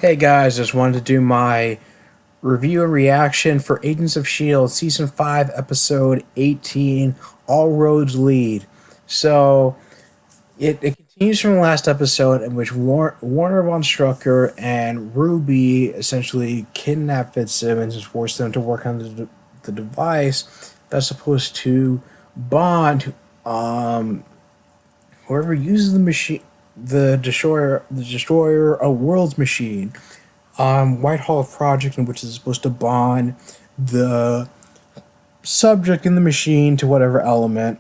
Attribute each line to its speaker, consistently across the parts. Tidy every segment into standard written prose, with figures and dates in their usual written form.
Speaker 1: Hey guys, just wanted to do my review and reaction for Agents of S.H.I.E.L.D. Season 5, Episode 18, All Roads Lead. So, it continues from the last episode in which Warner Von Strucker and Ruby essentially kidnap Fitzsimmons and force them to work on the device that's supposed to bond whoever uses the machine, the destroyer of worlds machine, Whitehall Project, in which is supposed to bond the subject in the machine to whatever element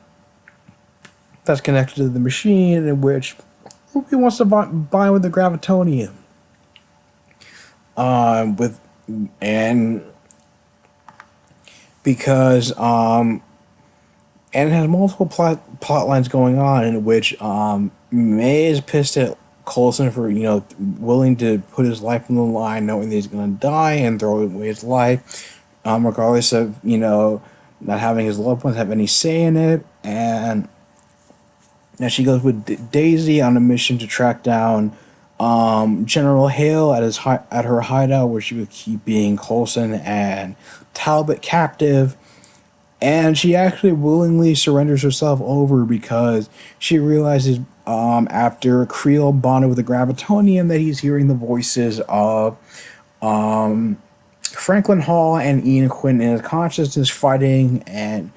Speaker 1: that's connected to the machine, in which he wants to bind with the gravitonium. With and because and it has multiple plot lines going on in which May is pissed at Coulson for willing to put his life on the line, knowing that he's going to die and throw away his life, regardless of not having his loved ones have any say in it. And now she goes with Daisy on a mission to track down General Hale at her hideout, where she was keeping Coulson and Talbot captive. And she actually willingly surrenders herself over because she realizes after Creel bonded with the gravitonium that he's hearing the voices of Franklin Hall and Ian Quinton in his consciousness, fighting and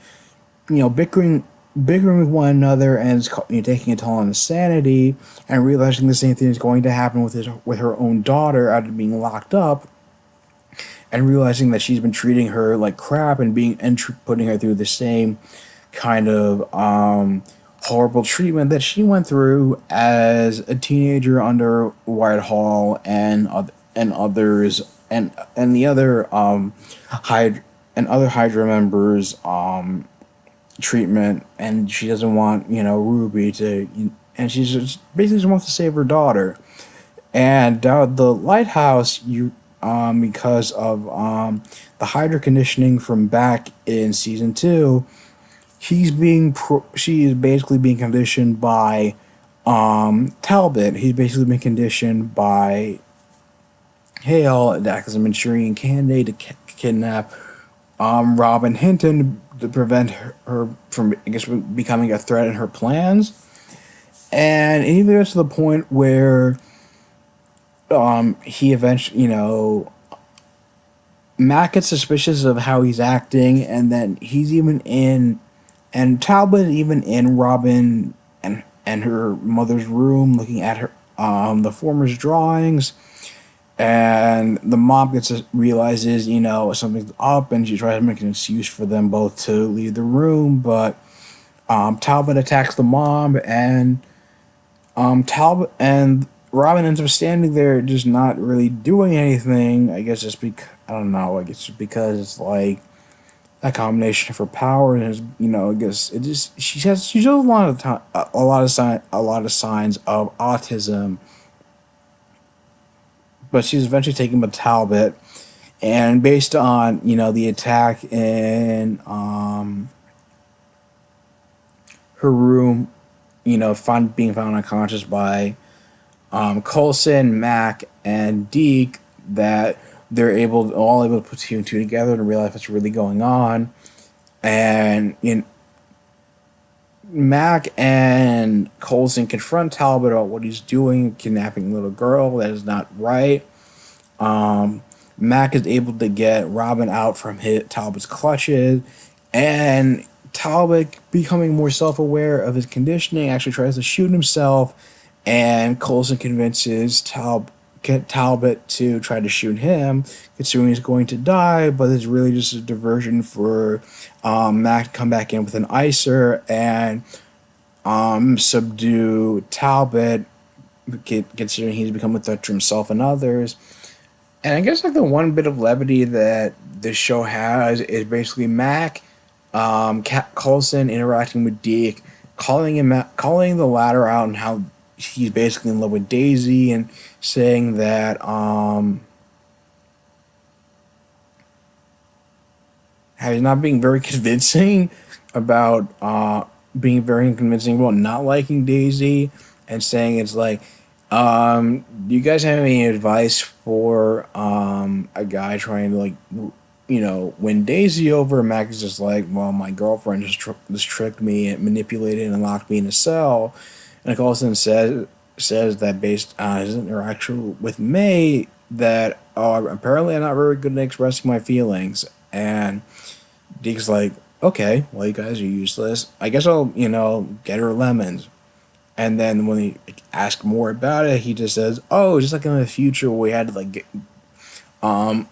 Speaker 1: bickering with one another, and taking a toll on his sanity, and realizing the same thing is going to happen with her own daughter after being locked up, and realizing that she's been treating her like crap and putting her through the same kind of horrible treatment that she went through as a teenager under Whitehall and others and the other Hydra members treatment. And she doesn't want Ruby to, and she basically wants to save her daughter. And the lighthouse, because of the Hydra conditioning from back in season 2, she is basically being conditioned by Talbot. He's basically been conditioned by Hale to act as a Manchurian candidate to kidnap Robin Hinton to prevent her from, I guess, becoming a threat in her plans. And it even gets to the point where he eventually, Matt gets suspicious of how he's acting, and then Talbot is even in Robin and her mother's room looking at her the former's drawings, and the mom realizes something's up, and she tries to make an excuse for them both to leave the room, but Talbot attacks the mom, and Talbot and Robin ends up standing there just not really doing anything. I guess just because, I don't know, I guess just because it's like a combination of her power and his, I guess it just, she shows a lot of time, a lot of signs of autism. But she's eventually taken by Talbot, and based on the attack in her room, being found unconscious by Coulson, Mac, and Deke, that they're all able to put two and two together to realize what's really going on. And Mac and Coulson confront Talbot about what he's doing, kidnapping a little girl. That is not right. Mac is able to get Robin out from Talbot's clutches, and Talbot, becoming more self-aware of his conditioning, actually tries to shoot himself, and Coulson convinces Talbot to try to shoot him, considering he's going to die, but it's really just a diversion for Mac to come back in with an icer and subdue Talbot, considering he's become a threat to himself and others. And I guess like the one bit of levity that this show has is basically Mac, Coulson interacting with Deke, calling the latter out, and how he's basically in love with Daisy, and saying that he's not being very convincing about not liking Daisy, and saying it's like Do you guys have any advice for a guy trying to when Daisy over, Mac is just like, well, my girlfriend just tricked me and manipulated and locked me in a cell, and Coulson says that based on his interaction with May that apparently I'm not very good at expressing my feelings, and Deke's like, okay, well you guys are useless. I guess I'll get her lemons. And then when he asks more about it, he just says, "Oh, just like in the future, we had to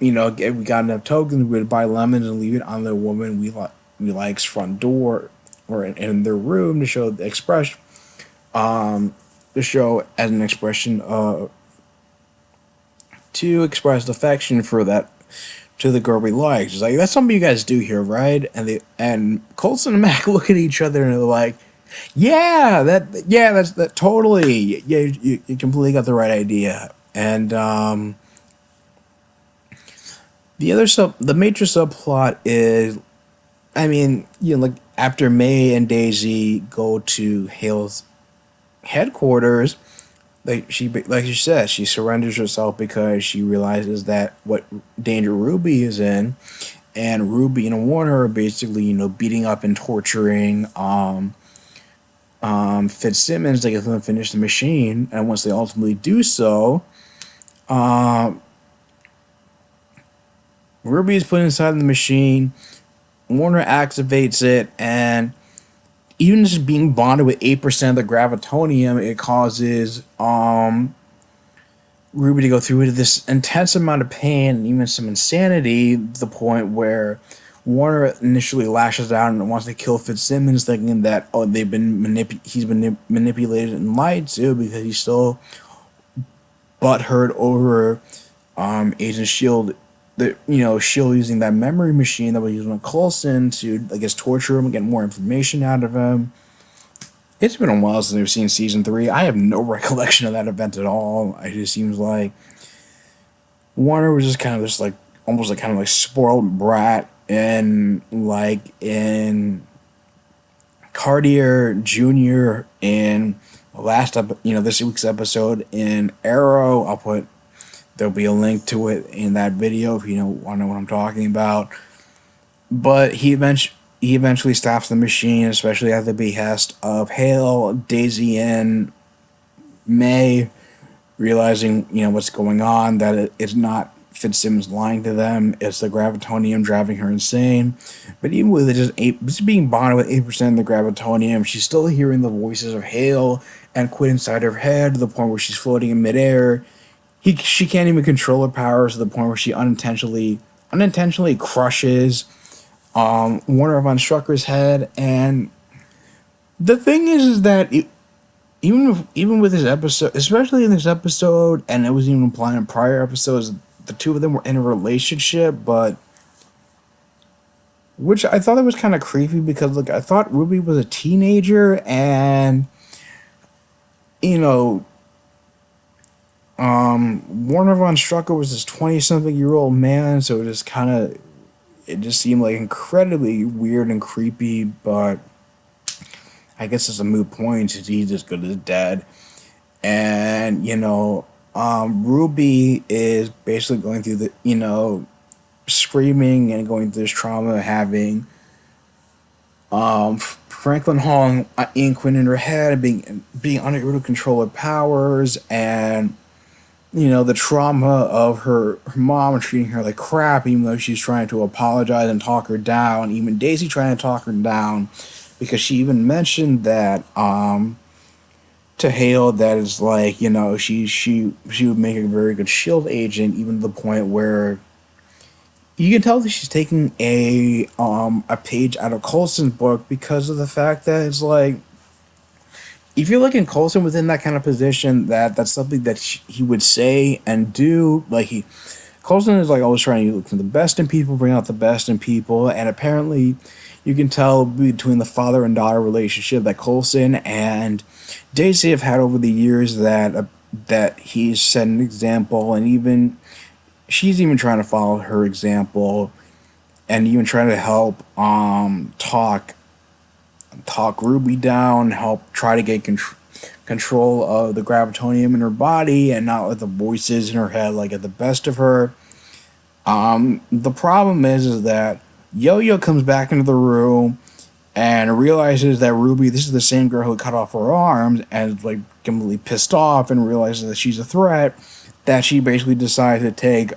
Speaker 1: we got enough tokens, we'd buy lemons and leave it on the woman we like's front door or in their room to show the expression, to show as an expression to express affection for that to the girl we like." It's like that's something you guys do here, right? And Colson and Mac look at each other and they're like, that's that totally. Yeah, you completely got the right idea. And the major subplot is, I mean, like after May and Daisy go to Hale's headquarters, like she says, she surrenders herself because she realizes that what danger Ruby is in, and Ruby and Warner are basically beating up and torturing Fitzsimmons to get them to finish the machine, and once they ultimately do so, Ruby is put inside the machine. Warner activates it, and even just being bonded with 8% of the gravitonium, it causes Ruby to go through this intense amount of pain and even some insanity, to the point where Warner initially lashes out and wants to kill Fitzsimmons, thinking that he's been manipulated and lied to, because he's still butthurt over Agent Shield, Shield using that memory machine that was used on Coulson to, I guess, torture him and get more information out of him. It's been a while since I've seen season 3. I have no recollection of that event at all. It just seems like Warner was just kind of just like almost like kind of like spoiled brat, and like in Cartier Jr. in this week's episode in Arrow. There'll be a link to it in that video if you want to know what I'm talking about. But he eventually stops the machine, especially at the behest of Hale, Daisy, and May, realizing what's going on, that it's not Fitzsimmons lying to them, it's the gravitonium driving her insane. But even with it just being bonded with 8% of the gravitonium, she's still hearing the voices of Hale and Quinn inside her head, to the point where she's floating in midair. She can't even control her powers, to the point where she unintentionally crushes Warner von Strucker's head. And the thing is that even with this episode, especially in this episode, and it was even implied in prior episodes, the two of them were in a relationship, but which I thought it was kind of creepy, because I thought Ruby was a teenager, and you know Warner von Strucker was this 20-something-year-old man, so it just seemed like incredibly weird and creepy. But I guess it's a moot point since he's as good as dead. And Ruby is basically going through screaming and going through this trauma, having Franklin Hong Ian Quinn in her head, being unable to control her powers, and the trauma of her mom treating her like crap, even though she's trying to apologize and talk her down. Even Daisy trying to talk her down, because she even mentioned that to Hale, that is like, she would make a very good shield agent, even to the point where you can tell that she's taking a page out of Coulson's book, because of the fact that it's like, if you're looking Coulson within that kind of position, that's something that he would say and do. Coulson is like always trying to look for the best in people, bring out the best in people, and apparently you can tell between the father and daughter relationship that Coulson and Daisy have had over the years, that he's set an example, and even she's even trying to follow her example, and even trying to help talk Ruby down, help try to get control. control of the gravitonium in her body and not let the voices in her head like get the best of her. The problem is that Yo-Yo comes back into the room and realizes that Ruby, this is the same girl who cut off her arms, and is like completely pissed off and realizes that she's a threat. That she basically decides to take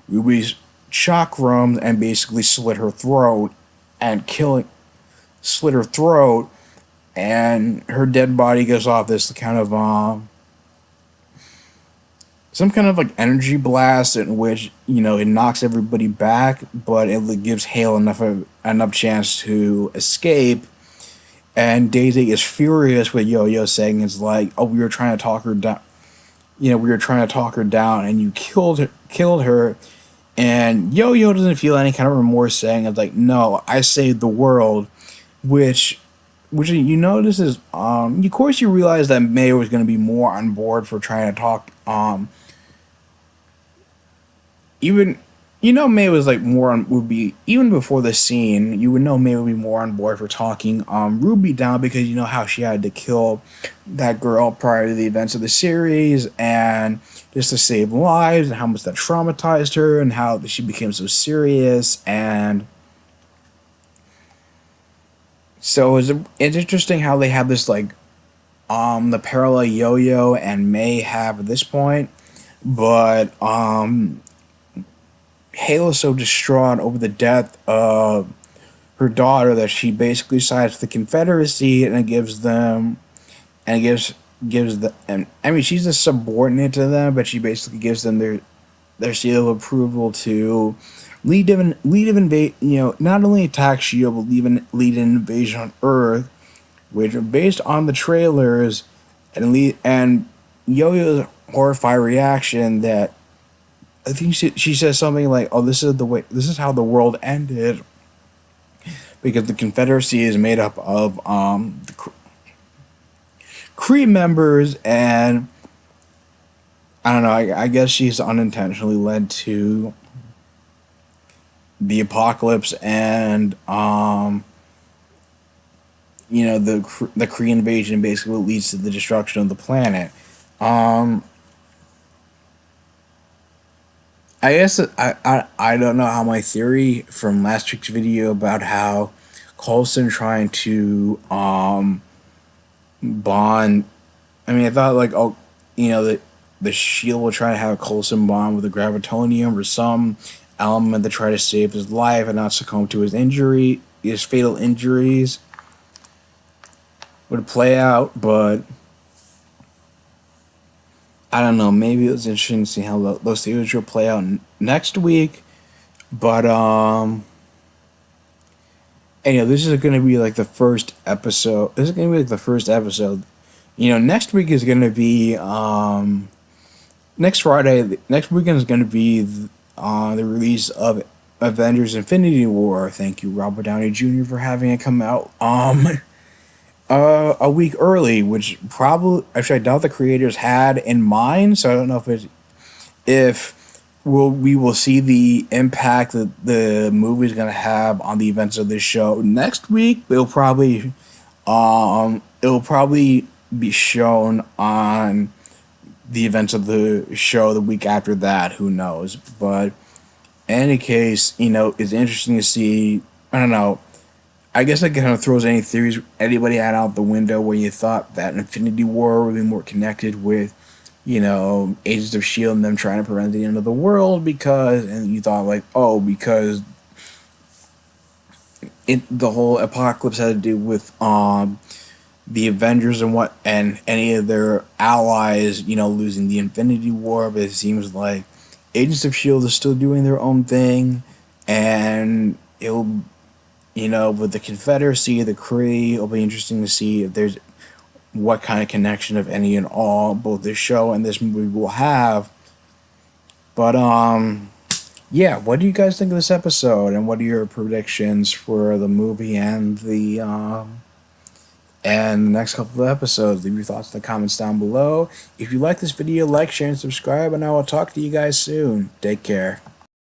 Speaker 1: Ruby's chakram and basically slit her throat and slit her throat, and her dead body goes off this kind of some kind of like energy blast in which it knocks everybody back, but it gives Hale enough chance to escape. And Daisy is furious with Yo-Yo, saying it's like, oh, we were trying to talk her down. We were trying to talk her down, and you killed her. And Yo-Yo doesn't feel any kind of remorse, saying it's like, no, I saved the world, which you notice is of course you realize that May was going to be more on board for trying to talk even May was like more on would be even before the scene. You would know May would be more on board for talking Ruby down, because you know how she had to kill that girl prior to the events of the series, and just to save lives, and how much that traumatized her, and how she became so serious. And so it's interesting how they have this like the parallel Yo-Yo and May have at this point, but Hale is so distraught over the death of her daughter that she basically sides with the Confederacy, and it gives them, and gives the, and I mean she's a subordinate to them, but she basically gives them their seal of approval to lead an invade, not only attack Shield, but lead an invasion on Earth, which are based on the trailers, and Yo-Yo's horrified reaction that I think she says something like, "Oh, this is how the world ended," because the Confederacy is made up of the Kree members, and I don't know. I guess she's unintentionally led to the apocalypse, and the Kree invasion basically leads to the destruction of the planet. I guess I don't know how my theory from last week's video about how Coulson trying to bond. I mean, I thought like, oh, the Shield will try to have Coulson bond with the Gravitonium or some element to try to save his life and not succumb to his fatal injuries. Would play out, but I don't know. Maybe it was interesting to see how those theories will play out next week. But anyway, this is going to be like the first episode. This is going to be like the first episode. Next week is going to be next Friday. Next weekend is going to be the release of Avengers: Infinity War. Thank you, Robert Downey Jr. for having it come out a week early, which probably, actually I doubt the creators had in mind, so I don't know if we will see the impact that the movie is going to have on the events of this show next week. It'll probably be shown on the events of the show the week after that. Who knows? But in any case, it's interesting to see. I don't know. I guess that kind of throws any theories anybody had out the window where you thought that Infinity War would be more connected with, Agents of S.H.I.E.L.D. and them trying to prevent the end of the world, and you thought like, oh, because the whole apocalypse had to do with the Avengers and any of their allies, losing the Infinity War. But it seems like Agents of S.H.I.E.L.D. is still doing their own thing, and it'll, with the Confederacy, the Kree, it'll be interesting to see if there's what kind of connection, if any and all, both this show and this movie will have. But yeah, what do you guys think of this episode, and what are your predictions for the movie and the next couple of episodes? Leave your thoughts in the comments down below. If you like this video, like, share, and subscribe, and I will talk to you guys soon. Take care.